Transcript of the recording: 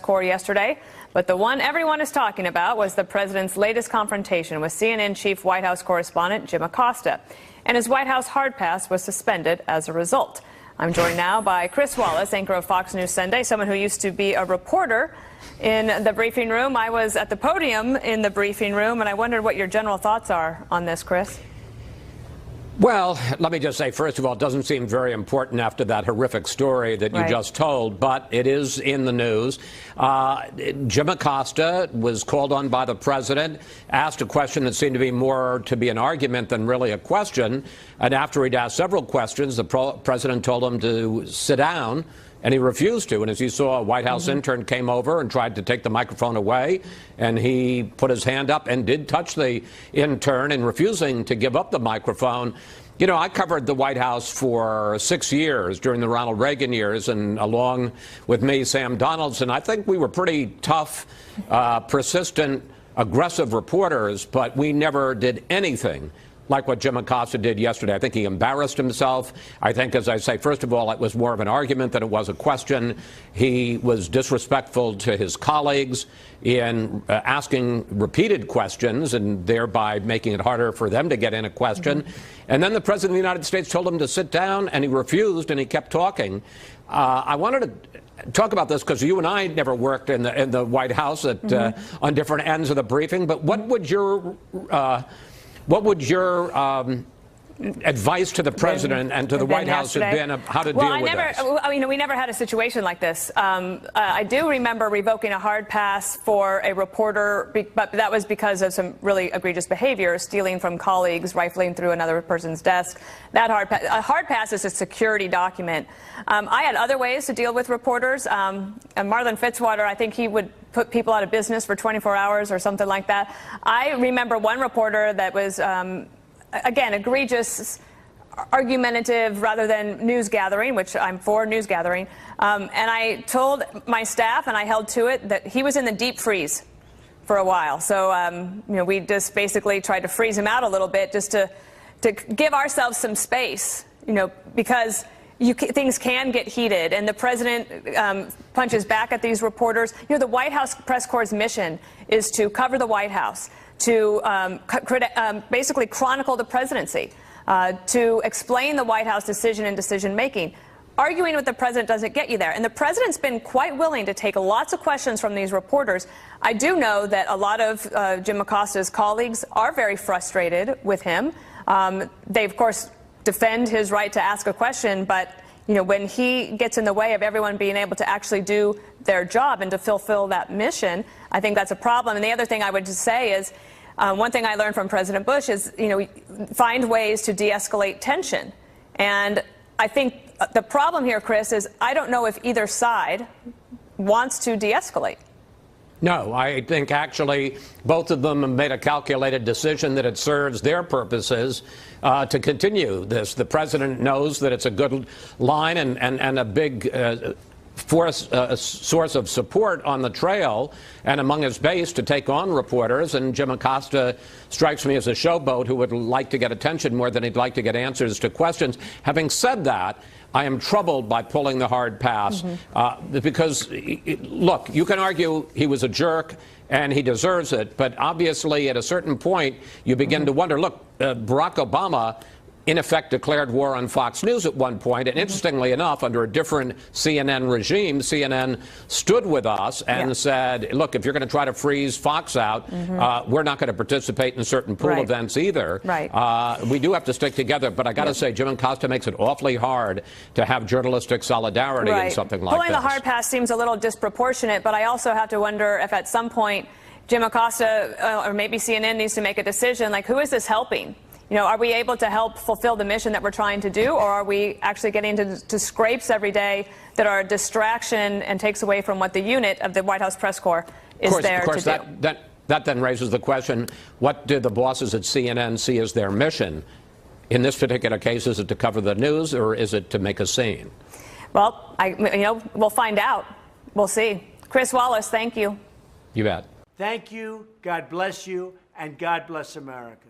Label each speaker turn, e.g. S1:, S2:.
S1: Corps yesterday, but the one everyone is talking about was the president's latest confrontation with CNN chief White House correspondent Jim Acosta, and his White House hard pass was suspended as a result. I'm joined now by Chris Wallace, anchor of Fox News Sunday, someone who used to be a reporter in the briefing room. I was at the podium in the briefing room, and I wondered what your general thoughts are on this, Chris.
S2: Well, let me just say, first of all, it doesn't seem very important after that horrific story that you just told, but it is in the news. Jim Acosta was called on by the president, asked a question that seemed to be more to be an argument than really a question. And after he'd asked several questions, the president told him to sit down. And he refused to. And as you saw, a White House intern came over and tried to take the microphone away. And he put his hand up and did touch the intern in refusing to give up the microphone. You know, I covered the White House for 6 years during the Ronald Reagan years, and along with me, Sam Donaldson. I think we were pretty tough, persistent, aggressive reporters, but we never did anything like what Jim Acosta did yesterday. I think he embarrassed himself. I think, as I say, first of all, it was more of an argument than it was a question. He was disrespectful to his colleagues in asking repeated questions and thereby making it harder for them to get in a question. And then the President of the United States told him to sit down, and he refused, and he kept talking. I wanted to talk about this because you and I never worked in the White House at, on different ends of the briefing, but what would your advice to the president and to the White House have been of how to deal with this?
S1: Well, we never had a situation like this. I do remember revoking a hard pass for a reporter, but that was because of some really egregious behavior, stealing from colleagues, rifling through another person's desk. That a hard pass is a security document. I had other ways to deal with reporters. And Marlon Fitzwater, I think he would put people out of business for 24 hours or something like that. I remember one reporter that was again, egregious, argumentative rather than news gathering, which I'm for news gathering. And I told my staff, and I held to it, that he was in the deep freeze for a while. So, we just basically tried to freeze him out a little bit just to give ourselves some space, because things can get heated, and the president punches back at these reporters. The White House press corps' mission is to cover the White House, to basically chronicle the presidency, to explain the White House decision and decision-making. Arguing with the president doesn't get you there. And the president's been quite willing to take lots of questions from these reporters. I do know that a lot of Jim Acosta's colleagues are very frustrated with him. They, of course, defend his right to ask a question, but when he gets in the way of everyone being able to actually do their job and to fulfill that mission, I think that's a problem. And the other thing I would just say is, one thing I learned from President Bush is, find ways to de-escalate tension. And I think the problem here, Chris, is I don't know if either side wants to de-escalate.
S2: No, I think actually both of them have made a calculated decision that it serves their purposes to continue this. The president knows that it's a good line and a big source of support on the trail and among his base to take on reporters. And Jim Acosta strikes me as a showboat who would like to get attention more than he'd like to get answers to questions. Having said that, I am troubled by pulling the hard pass because, look, you can argue he was a jerk and he deserves it, but obviously at a certain point you begin to wonder, look, Barack Obama in effect declared war on Fox News at one point, and interestingly enough, under a different CNN regime, CNN stood with us and said, look, if you're going to try to freeze Fox out, we're not going to participate in certain pool events either. We do have to stick together, but I got to say, Jim Acosta makes it awfully hard to have journalistic solidarity in something like this.
S1: Pulling the hard pass seems a little disproportionate, but I also have to wonder if at some point Jim Acosta or maybe CNN needs to make a decision, like, who is this helping? Are we able to help fulfill the mission that we're trying to do, or are we actually getting to scrapes every day that are a distraction and takes away from what the unit of the White House press corps is there to do?
S2: That then raises the question, what do the bosses at CNN see as their mission? In this particular case, is it to cover the news, or is it to make a scene?
S1: Well, we'll find out. We'll see. Chris Wallace, thank you.
S2: You bet.
S3: Thank you, God bless you, and God bless America.